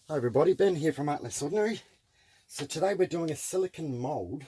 Hi everybody, Ben here from Art Less Ordinary. So today we're doing a silicone mould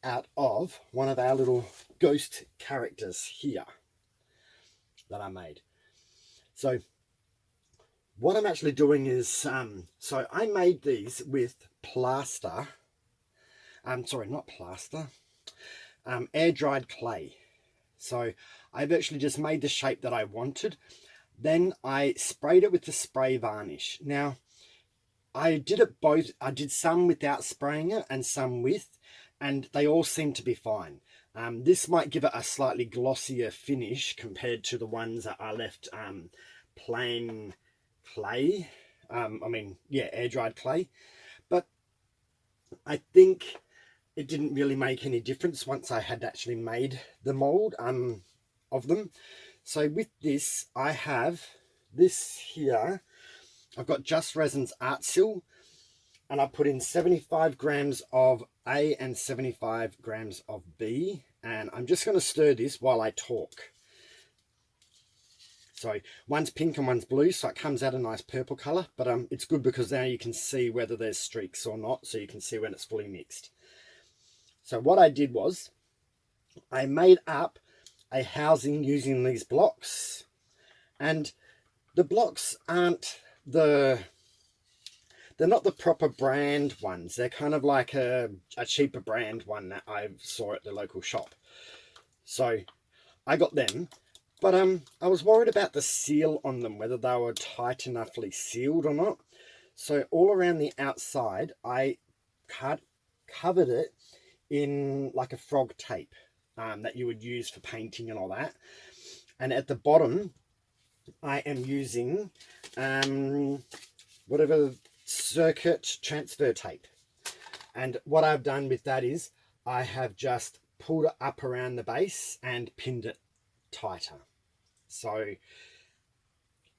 out of one of our little ghost characters here that I made. So what I'm actually doing is, so I made these with plaster, sorry, not plaster, air dried clay. So I've actually just made the shape that I wanted. Then I sprayed it with the spray varnish. Now, I did it both. I did some without spraying it and some with, and they all seem to be fine. This might give it a slightly glossier finish compared to the ones that I left plain clay. Air dried clay. But I think it didn't really make any difference once I had actually made the mold of them. So with this, I have this here. I've got Just Resin's Art Seal, and I put in 75 grams of A and 75 grams of B, and I'm just going to stir this while I talk. So one's pink and one's blue, so it comes out a nice purple colour, but it's good because now you can see whether there's streaks or not, so you can see when it's fully mixed. So what I did was I made up a housing using these blocks, and the blocks aren't they're not the proper brand ones. They're kind of like a cheaper brand one that I saw at the local shop. So I got them, but I was worried about the seal on them, whether they were tight enoughly sealed or not. So all around the outside, I covered it in like a frog tape that you would use for painting and all that. And at the bottom, I am using whatever circuit transfer tape. And what I've done with that is I have just pulled it up around the base and pinned it tighter. So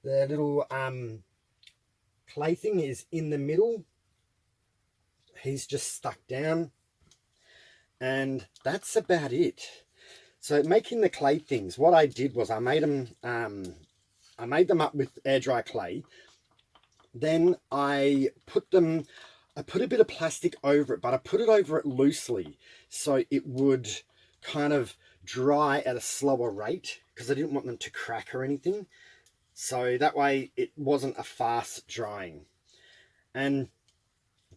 the little clay thing is in the middle. He's just stuck down, and that's about it. So making the clay things, what I did was I made them up with air dry clay. Then I put a bit of plastic over it, but I put it over it loosely so it would kind of dry at a slower rate because I didn't want them to crack or anything. So that way it wasn't a fast drying. And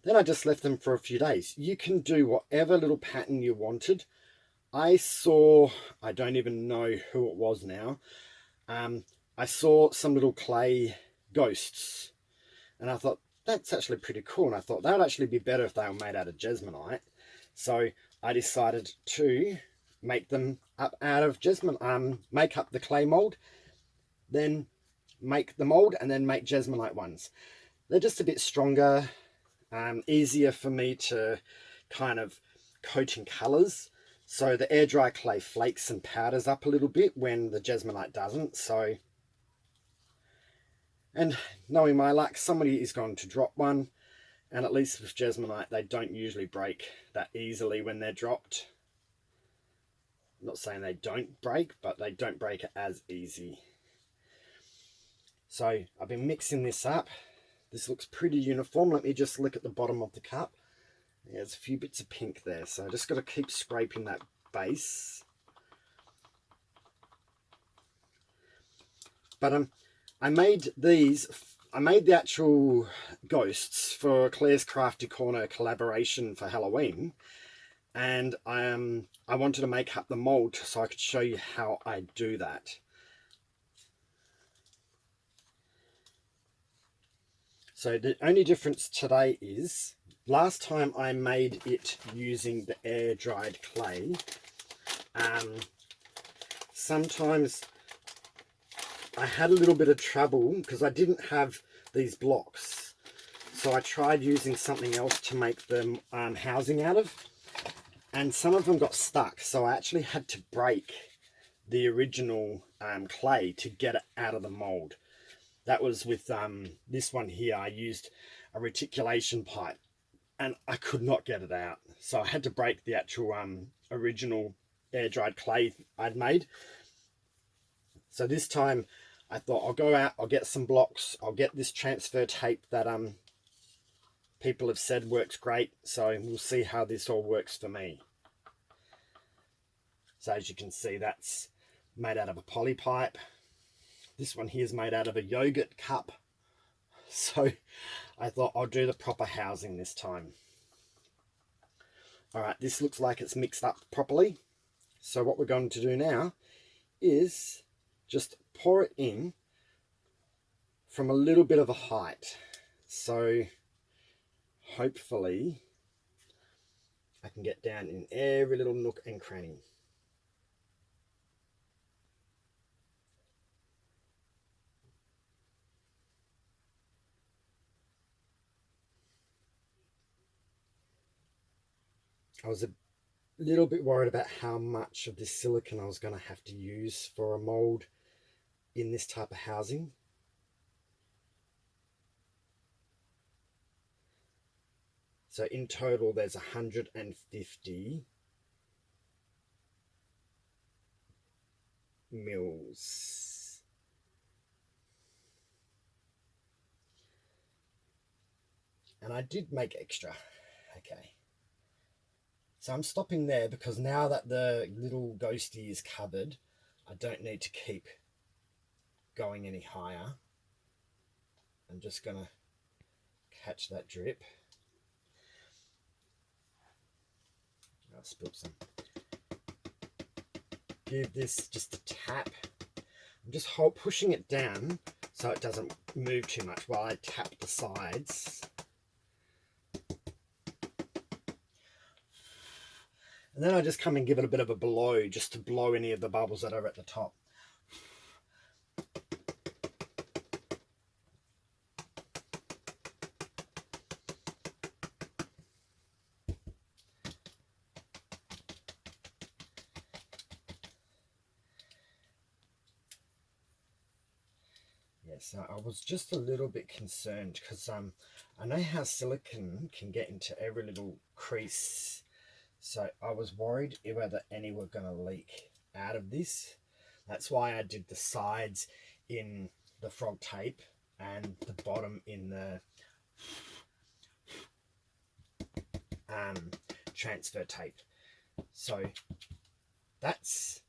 then I just left them for a few days. You can do whatever little pattern you wanted. I don't even know who it was now. I saw some little clay ghosts, and I thought, that's actually pretty cool. And I thought that would actually be better if they were made out of jesmonite. So I decided to make them up out of jesmonite, make up the clay mold, then make the mold, and then make jesmonite ones. They're just a bit stronger, easier for me to kind of coat in colours. So the air dry clay flakes and powders up a little bit when the jesmonite doesn't. So, and knowing my luck, somebody is going to drop one, and at least with jesmonite, they don't usually break that easily when they're dropped. I'm not saying they don't break, but they don't break it as easy. So I've been mixing this up. This looks pretty uniform. Let me just look at the bottom of the cup. There's a few bits of pink there, so I just got to keep scraping that base. But I made the actual ghosts for Claire's Crafty Corner collaboration for Halloween, and I wanted to make up the mold so I could show you how I do that. So the only difference today is, last time I made it using the air dried clay, sometimes I had a little bit of trouble because I didn't have these blocks. So I tried using something else to make them housing out of, and some of them got stuck. So I actually had to break the original clay to get it out of the mold. That was with this one here. I used a reticulation pipe and I could not get it out. So I had to break the actual original air dried clay I'd made. So this time I thought I'll go out, I'll get some blocks, I'll get this transfer tape that people have said works great. So we'll see how this all works for me. So as you can see, that's made out of a poly pipe. This one here is made out of a yogurt cup. So I thought I'll do the proper housing this time. All right, this looks like it's mixed up properly. So what we're going to do now is just pour it in from a little bit of a height. So hopefully I can get down in every little nook and cranny. I was a little bit worried about how much of this silicone I was going to have to use for a mold in this type of housing. So in total there's 150 mils. And I did make extra. Okay. So I'm stopping there because now that the little ghosty is covered, I don't need to keep going any higher. I'm just going to catch that drip. I'll spill some. Give this just a tap. I'm just pushing it down so it doesn't move too much while I tap the sides. And then I just come and give it a bit of a blow just to blow any of the bubbles that are at the top. So I was just a little bit concerned because I know how silicone can get into every little crease. So I was worried whether any were going to leak out of this. That's why I did the sides in the frog tape and the bottom in the transfer tape. So that's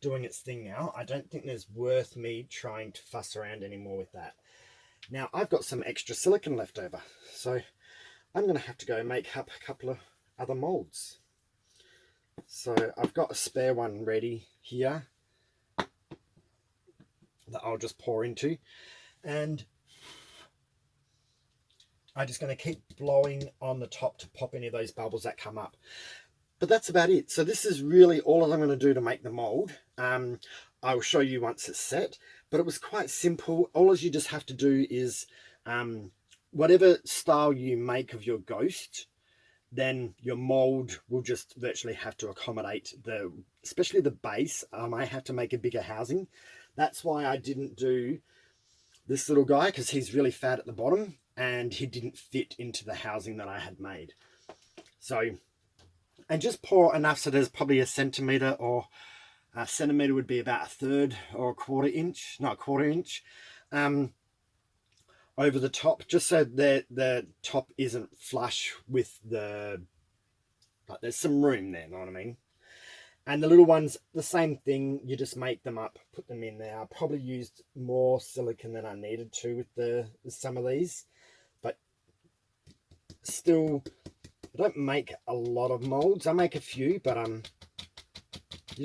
doing its thing now. I don't think there's worth me trying to fuss around anymore with that. Now I've got some extra silicone left over, so I'm going to have to go make up a couple of other molds. So I've got a spare one ready here that I'll just pour into, and I'm just going to keep blowing on the top to pop any of those bubbles that come up. But that's about it. So this is really all I'm going to do to make the mold. I will show you once it's set, but it was quite simple. All you just have to do is whatever style you make of your ghost, then your mold will just virtually have to accommodate especially the base. I might have to make a bigger housing. That's why I didn't do this little guy, because he's really fat at the bottom and he didn't fit into the housing that I had made. So, and just pour enough so there's probably a centimetre, or a centimetre would be about a third or a quarter inch over the top, just so that the top isn't flush with like there's some room there, know what I mean? And the little ones, the same thing, you just make them up, put them in there. I probably used more silicone than I needed to with some of these, but still, I don't make a lot of molds. I make a few, but you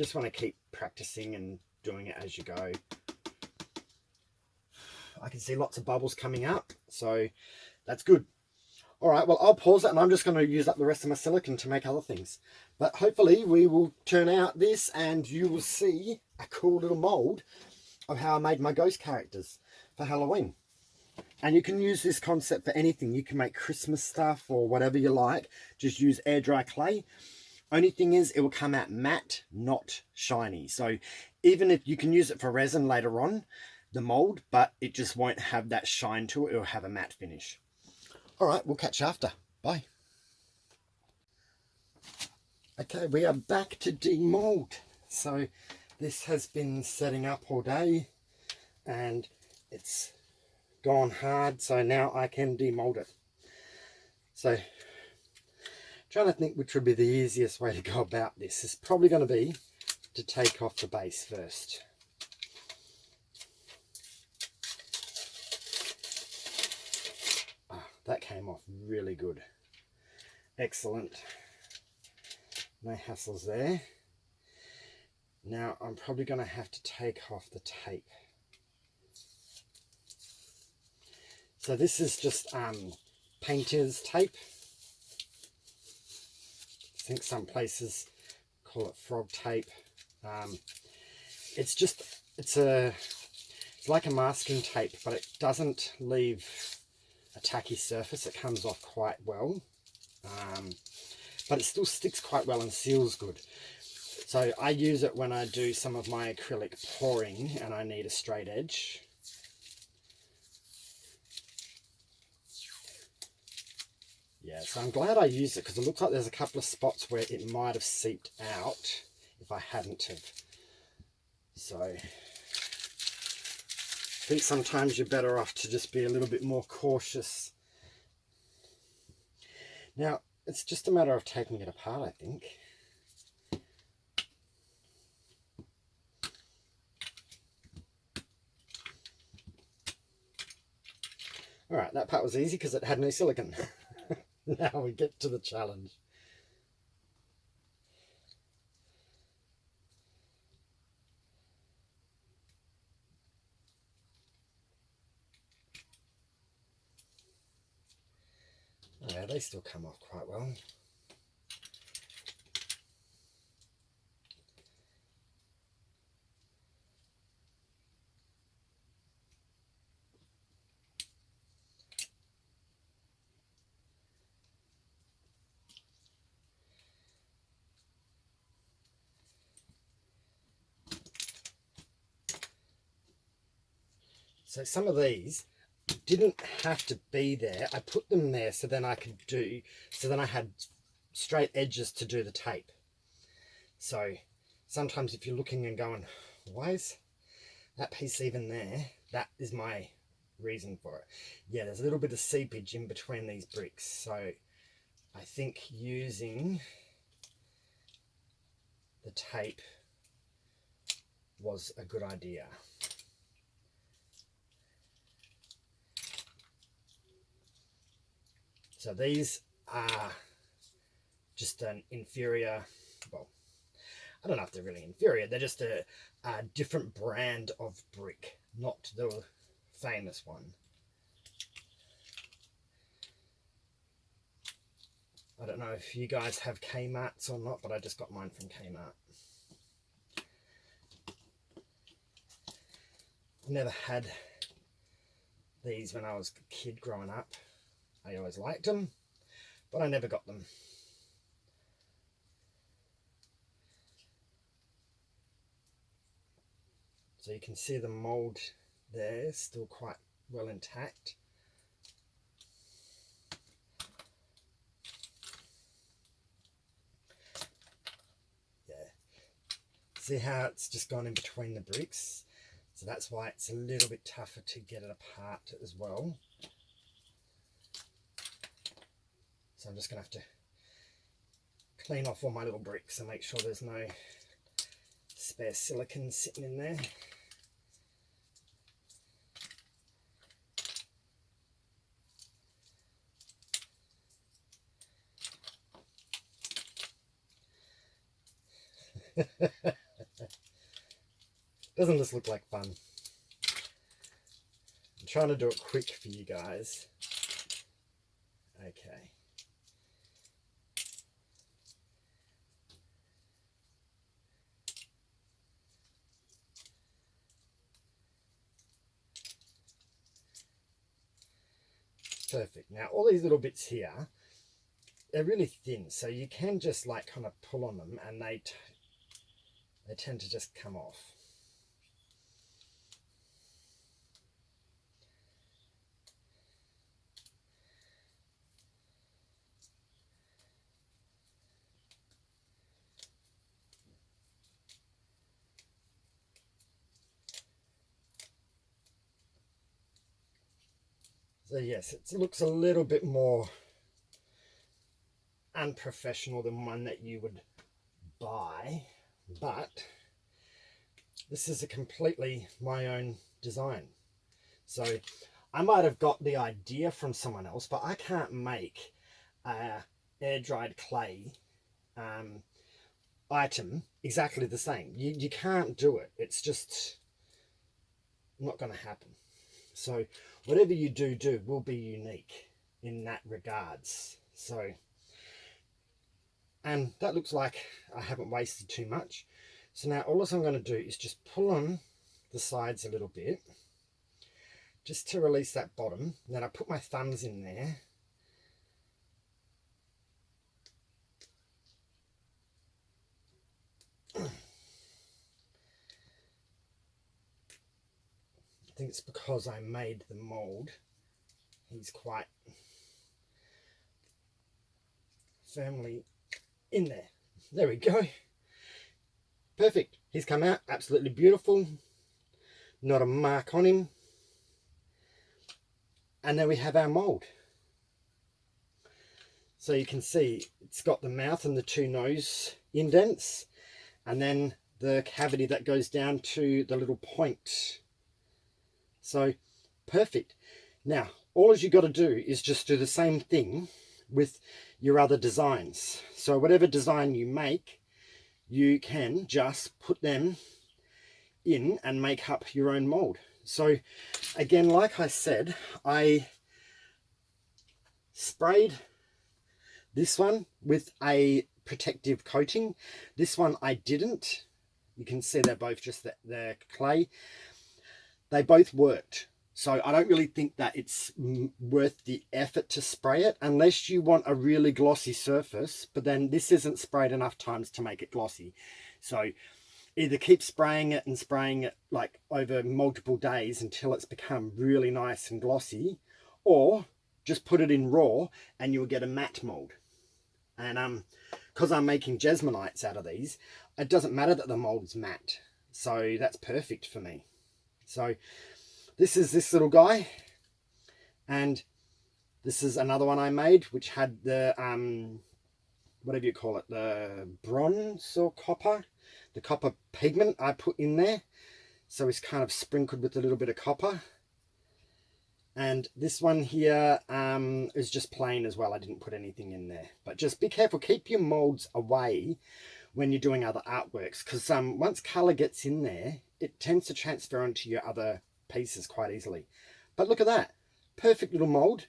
just want to keep practicing and doing it as you go. I can see lots of bubbles coming up, so that's good. All right, well, I'll pause it, and I'm just going to use up the rest of my silicone to make other things. But hopefully we will turn out this and you will see a cool little mold of how I made my ghost characters for Halloween. And you can use this concept for anything. You can make Christmas stuff or whatever you like. Just use air dry clay. Only thing is, it will come out matte, not shiny. So even if you can use it for resin later on, the mold, but it just won't have that shine to it. It'll have a matte finish. All right, we'll catch you after. Bye. Okay, we are back to demold. So this has been setting up all day. and it's gone hard, so now I can demold it. So trying to think which would be the easiest way to go about this. Is probably going to be to take off the base first. That came off really good. Excellent. No hassles there. Now I'm probably going to have to take off the tape. So this is just painter's tape. I think some places call it frog tape. It's like a masking tape, but it doesn't leave a tacky surface. It comes off quite well, but it still sticks quite well and seals good. So I use it when I do some of my acrylic pouring and I need a straight edge. Yeah, so I'm glad I used it because it looks like there's a couple of spots where it might have seeped out if I hadn't have. So I think sometimes you're better off to just be a little bit more cautious. Now, it's just a matter of taking it apart, I think. Alright, that part was easy because it had no silicone. Now we get to the challenge. Yeah, they still come off quite well. So some of these didn't have to be there. I put them there so then I had straight edges to do the tape. So sometimes if you're looking and going, why is that piece even there? That is my reason for it. Yeah, there's a little bit of seepage in between these bricks. So I think using the tape was a good idea. So these are just an inferior, well, I don't know if they're really inferior, they're just a different brand of brick, not the famous one. I don't know if you guys have Kmart's or not, but I just got mine from Kmart. Never had these when I was a kid growing up. I always liked them, but I never got them. So you can see the mold there, still quite well intact. Yeah. See how it's just gone in between the bricks? So that's why it's a little bit tougher to get it apart as well. So I'm just going to have to clean off all my little bricks and make sure there's no spare silicone sitting in there. Doesn't this look like fun? I'm trying to do it quick for you guys. Okay. Perfect. Now all these little bits here, they're really thin, so you can just like kind of pull on them and they tend to just come off. So yes, it looks a little bit more unprofessional than one that you would buy, but this is a completely my own design. So I might have got the idea from someone else, but I can't make a air-dried clay item exactly the same. You can't do it. It's just not going to happen. So whatever you do will be unique in that regards. So, and that looks like I haven't wasted too much. So now all I'm going to do is just pull on the sides a little bit, just to release that bottom. And then I put my thumbs in there. I think it's because I made the mold. He's quite firmly in there. There we go. Perfect. He's come out absolutely beautiful. Not a mark on him. And then we have our mold. So you can see it's got the mouth and the two nose indents, and then the cavity that goes down to the little point. So perfect. Now all you got to do is just do the same thing with your other designs. So whatever design you make, you can just put them in and make up your own mold. So again, like I said, I sprayed this one with a protective coating. This one I didn't. You can see they're both just the clay. They both worked. So I don't really think that it's worth the effort to spray it unless you want a really glossy surface, but then this isn't sprayed enough times to make it glossy. So either keep spraying it like over multiple days until it's become really nice and glossy, or just put it in raw and you'll get a matte mold. And because I'm making jasminites out of these, it doesn't matter that the mold's matte. So that's perfect for me. So this is this little guy, and this is another one I made which had the whatever you call it, the bronze or copper, the copper pigment I put in there. So it's kind of sprinkled with a little bit of copper. And this one here is just plain as well. I didn't put anything in there. But just be careful. Keep your molds away when you're doing other artworks, because once colour gets in there, it tends to transfer onto your other pieces quite easily. But look at that. Perfect little mold.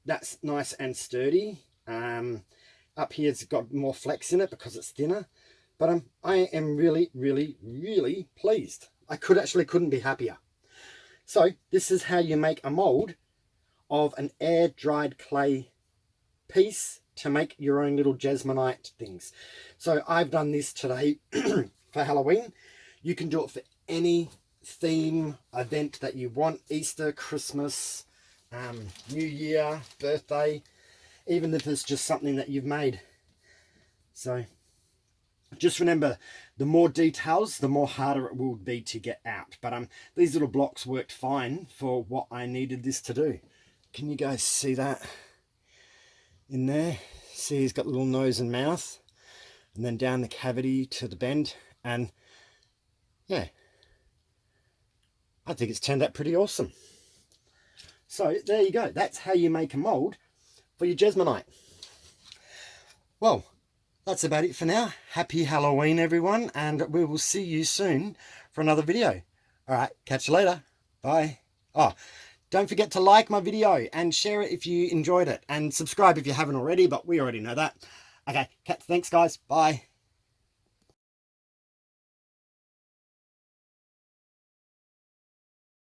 That's nice and sturdy. Up here it's got more flex in it because it's thinner. But I am really, really, really pleased. I couldn't be happier. So this is how you make a mold of an air-dried clay piece to make your own little jasminite things. So I've done this today for Halloween. You can do it for any theme event that you want. Easter, Christmas, New Year, birthday, even if it's just something that you've made. So just remember, the more details, the more harder it will be to get out. But these little blocks worked fine for what I needed this to do. Can you guys see that in there? See, he's got a little nose and mouth, and then down the cavity to the bend. And yeah, I think it's turned out pretty awesome. So there you go. That's how you make a mold for your jasminite. Well, that's about it for now. Happy Halloween, everyone, and we will see you soon for another video. All right, catch you later. Bye. Oh, don't forget to like my video and share it if you enjoyed it, and subscribe if you haven't already, but we already know that. Okay, thanks guys. Bye.